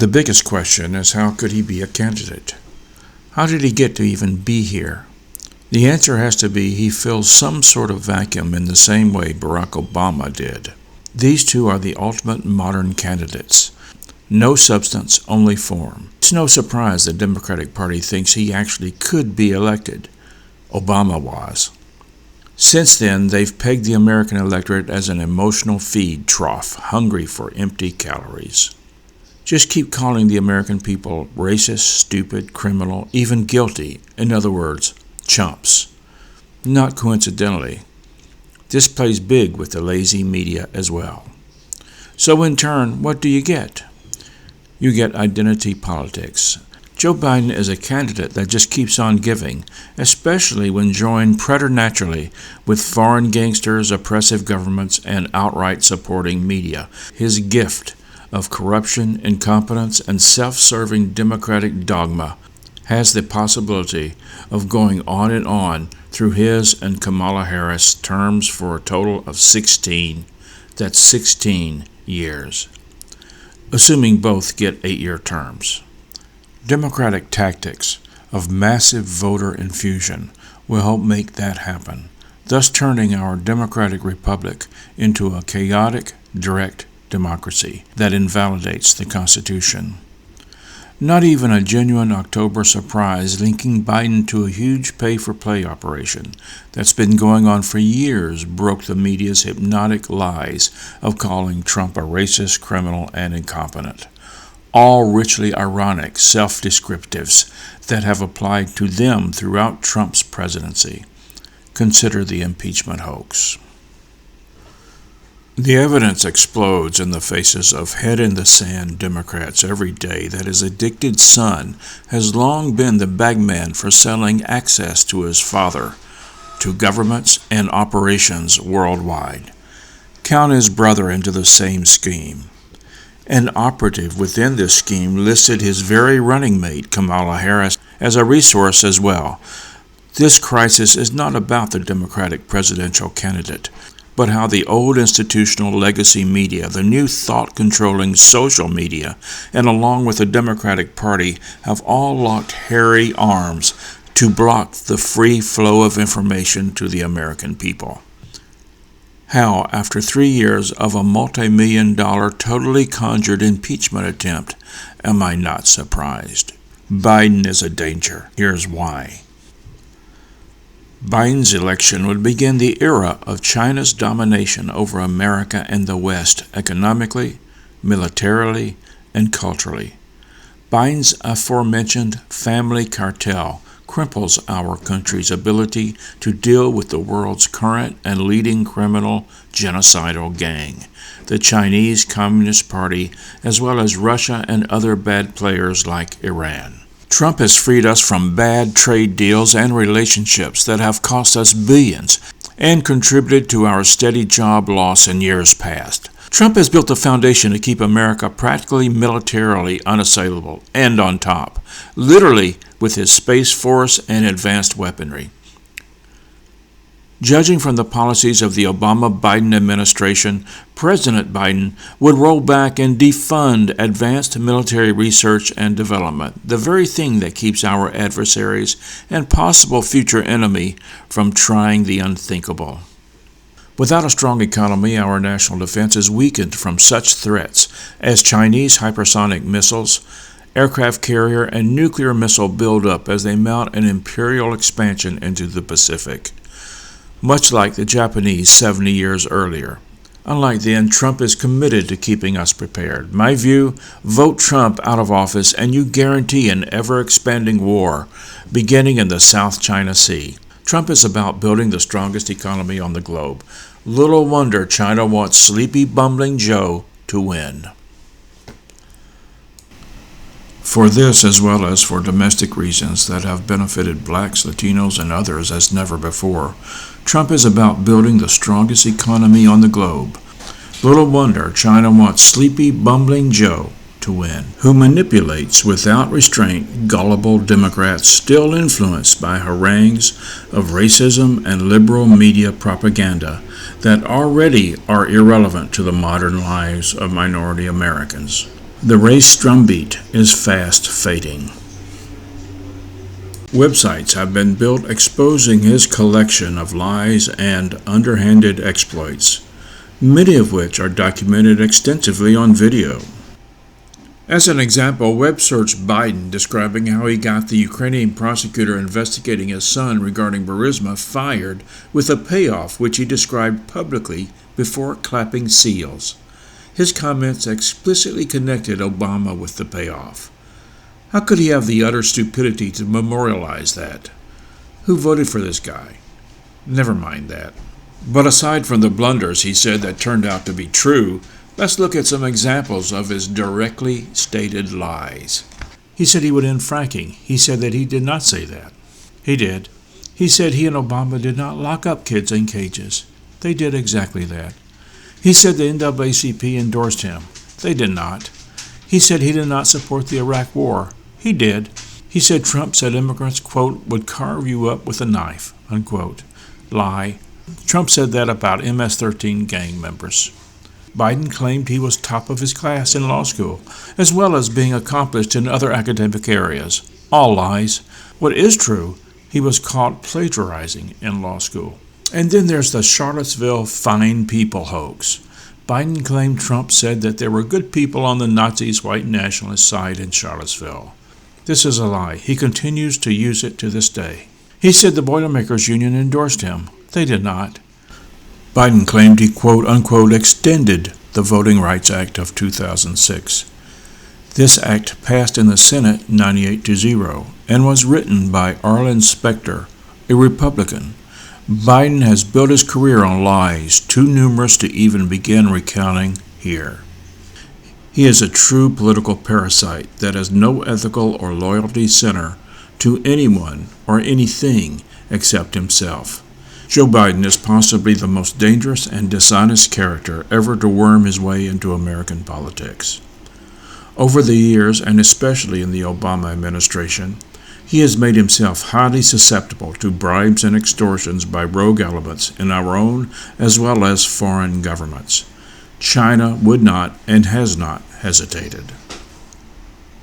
The biggest question is, how could he be a candidate? How did he get to even be here? The answer has to be he fills some sort of vacuum in the same way Barack Obama did. These two are the ultimate modern candidates. No substance, only form. It's no surprise the Democratic Party thinks he actually could be elected. Obama was. Since then, they've pegged the American electorate as an emotional feed trough, hungry for empty calories. Just keep calling the American people racist, stupid, criminal, even guilty. In other words, chumps. Not coincidentally, this plays big with the lazy media as well. So in turn, what do you get? You get identity politics. Joe Biden is a candidate that just keeps on giving, especially when joined preternaturally with foreign gangsters, oppressive governments, and outright supporting media. His gift of corruption, incompetence, and self-serving democratic dogma has the possibility of going on and on through his and Kamala Harris terms for a total of 16. That's 16 years, assuming both get 8-year terms. Democratic tactics of massive voter infusion will help make that happen, thus turning our democratic republic into a chaotic, direct democracy that invalidates the Constitution. Not even a genuine October surprise linking Biden to a huge pay-for-play operation that's been going on for years broke the media's hypnotic lies of calling Trump a racist, criminal, and incompetent. All richly ironic self-descriptives that have applied to them throughout Trump's presidency. Consider the impeachment hoax. The evidence explodes in the faces of head-in-the-sand Democrats every day that his addicted son has long been the bagman for selling access to his father to governments and operations worldwide. Count his brother into the same scheme. An operative within this scheme listed his very running mate, Kamala Harris, as a resource as well. This crisis is not about the Democratic presidential candidate, but how the old institutional legacy media, the new thought-controlling social media, and along with the Democratic Party have all locked hairy arms to block the free flow of information to the American people. How, after 3 years of a multi-million-dollar totally conjured impeachment attempt, am I not surprised? Biden is a danger. Here's why. Biden's election would begin the era of China's domination over America and the West economically, militarily, and culturally. Biden's aforementioned family cartel cripples our country's ability to deal with the world's current and leading criminal genocidal gang, the Chinese Communist Party, as well as Russia and other bad players like Iran. Trump has freed us from bad trade deals and relationships that have cost us billions and contributed to our steady job loss in years past. Trump has built a foundation to keep America practically militarily unassailable and on top, literally with his Space Force and advanced weaponry. Judging from the policies of the Obama-Biden administration, President Biden would roll back and defund advanced military research and development, the very thing that keeps our adversaries and possible future enemy from trying the unthinkable. Without a strong economy, our national defense is weakened from such threats as Chinese hypersonic missiles, aircraft carrier, and nuclear missile buildup as they mount an imperial expansion into the Pacific. Much like the Japanese 70 years earlier. Unlike then, Trump is committed to keeping us prepared. My view, vote Trump out of office and you guarantee an ever-expanding war beginning in the South China Sea. Trump is about building the strongest economy on the globe. Little wonder China wants sleepy, bumbling Joe to win. For this, as well as for domestic reasons that have benefited blacks, Latinos, and others as never before, Trump is about building the strongest economy on the globe. Little wonder China wants sleepy, bumbling Joe to win, who manipulates without restraint gullible Democrats still influenced by harangues of racism and liberal media propaganda that already are irrelevant to the modern lives of minority Americans. The race drumbeat is fast fading. Websites have been built exposing his collection of lies and underhanded exploits, many of which are documented extensively on video. As an example, web search Biden describing how he got the Ukrainian prosecutor investigating his son regarding Burisma fired with a payoff which he described publicly before clapping seals. His comments explicitly connected Obama with the payoff. How could he have the utter stupidity to memorialize that? Who voted for this guy? Never mind that. But aside from the blunders he said that turned out to be true, let's look at some examples of his directly stated lies. He said he would end fracking. He said that he did not say that. He did. He said he and Obama did not lock up kids in cages. They did exactly that. He said the NAACP endorsed him. They did not. He said he did not support the Iraq War. He did. He said Trump said immigrants, quote, would carve you up with a knife, unquote. Lie. Trump said that about MS-13 gang members. Biden claimed he was top of his class in law school, as well as being accomplished in other academic areas. All lies. What is true, he was caught plagiarizing in law school. And then there's the Charlottesville fine people hoax. Biden claimed Trump said that there were good people on the Nazis' white nationalist side in Charlottesville. This is a lie. He continues to use it to this day. He said the Boilermakers Union endorsed him. They did not. Biden claimed he, quote, unquote, extended the Voting Rights Act of 2006. This act passed in the Senate 98-0 and was written by Arlen Specter, a Republican. Biden has built his career on lies, too numerous to even begin recounting here. He is a true political parasite that has no ethical or loyalty center to anyone or anything except himself. Joe Biden is possibly the most dangerous and dishonest character ever to worm his way into American politics. Over the years, and especially in the Obama administration, he has made himself highly susceptible to bribes and extortions by rogue elements in our own as well as foreign governments. China would not and has not hesitated.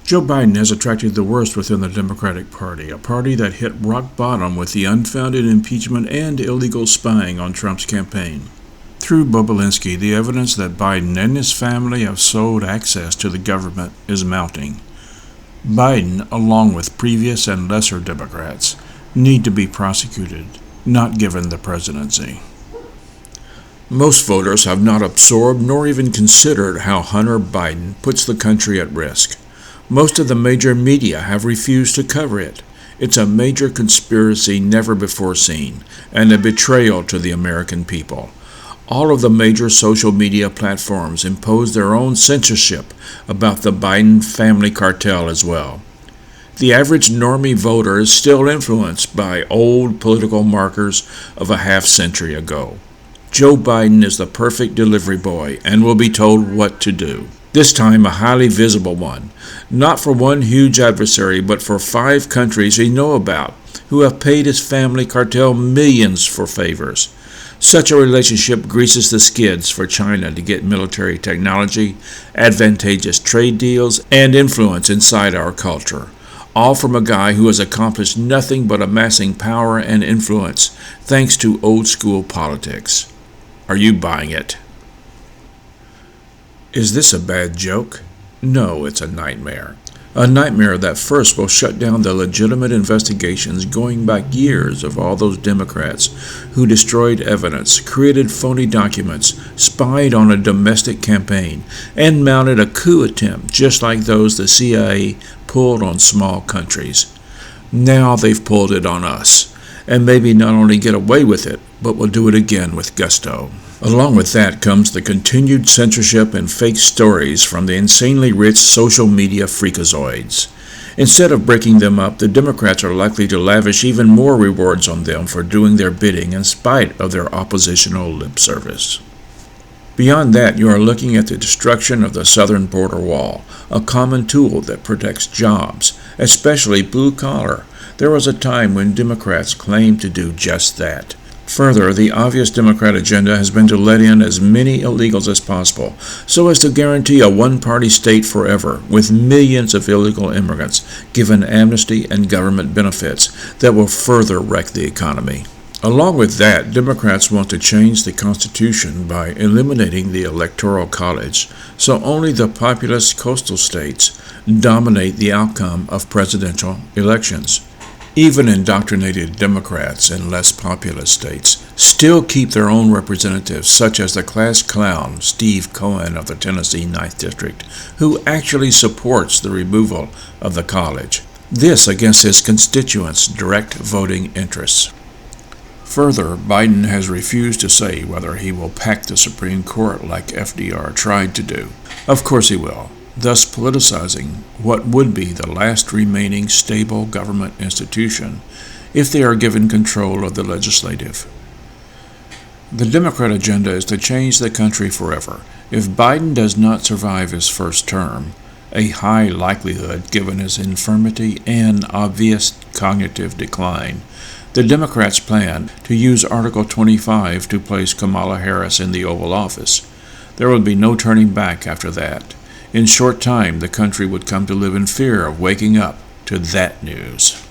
Joe Biden has attracted the worst within the Democratic Party, a party that hit rock bottom with the unfounded impeachment and illegal spying on Trump's campaign. Through Bobulinski, the evidence that Biden and his family have sold access to the government is mounting. Biden, along with previous and lesser Democrats, need to be prosecuted, not given the presidency. Most voters have not absorbed nor even considered how Hunter Biden puts the country at risk. Most of the major media have refused to cover it. It's a major conspiracy never before seen, and a betrayal to the American people. All of the major social media platforms impose their own censorship about the Biden family cartel as well. The average normie voter is still influenced by old political markers of a half-century ago. Joe Biden is the perfect delivery boy and will be told what to do. This time a highly visible one, not for one huge adversary, but for 5 countries he knows about who have paid his family cartel millions for favors. Such a relationship greases the skids for China to get military technology, advantageous trade deals, and influence inside our culture. All from a guy who has accomplished nothing but amassing power and influence thanks to old-school politics. Are you buying it? Is this a bad joke? No, it's a nightmare. A nightmare that first will shut down the legitimate investigations going back years of all those Democrats who destroyed evidence, created phony documents, spied on a domestic campaign, and mounted a coup attempt just like those the CIA pulled on small countries. Now they've pulled it on us, and maybe not only get away with it, but will do it again with gusto. Along with that comes the continued censorship and fake stories from the insanely rich social media freakazoids. Instead of breaking them up, the Democrats are likely to lavish even more rewards on them for doing their bidding in spite of their oppositional lip service. Beyond that, you are looking at the destruction of the southern border wall, a common tool that protects jobs, especially blue collar. There was a time when Democrats claimed to do just that. Further, the obvious Democrat agenda has been to let in as many illegals as possible, so as to guarantee a one-party state forever, with millions of illegal immigrants given amnesty and government benefits that will further wreck the economy. Along with that, Democrats want to change the Constitution by eliminating the Electoral College, so only the populous coastal states dominate the outcome of presidential elections. Even indoctrinated Democrats in less populous states still keep their own representatives, such as the class clown Steve Cohen of the Tennessee 9th District, who actually supports the removal of the college. This against his constituents' direct voting interests. Further, Biden has refused to say whether he will pack the Supreme Court like FDR tried to do. Of course he will, thus politicizing what would be the last remaining stable government institution if they are given control of the legislative. The Democrat agenda is to change the country forever. If Biden does not survive his first term, a high likelihood given his infirmity and obvious cognitive decline, the Democrats plan to use Article 25 to place Kamala Harris in the Oval Office. There would be no turning back after that. In short time, the country would come to live in fear of waking up to that news.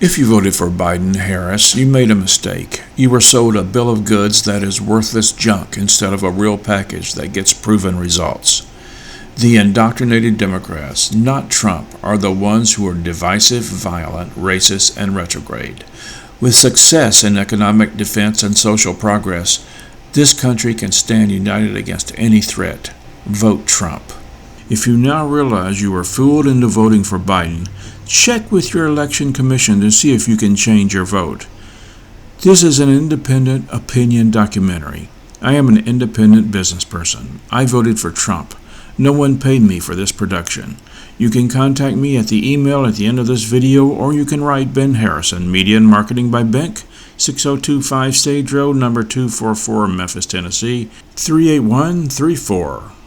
If you voted for Biden-Harris, you made a mistake. You were sold a bill of goods that is worthless junk instead of a real package that gets proven results. The indoctrinated Democrats, not Trump, are the ones who are divisive, violent, racist, and retrograde. With success in economic defense and social progress, this country can stand united against any threat. Vote Trump. If you now realize you were fooled into voting for Biden, check with your election commission to see if you can change your vote. This is an independent opinion documentary. I am an independent business person. I voted for Trump. No one paid me for this production. You can contact me at the email at the end of this video, or you can write Ben Harrison, Media and Marketing by Benck, 6025 Stage Road, number 244, Memphis, Tennessee, 38134.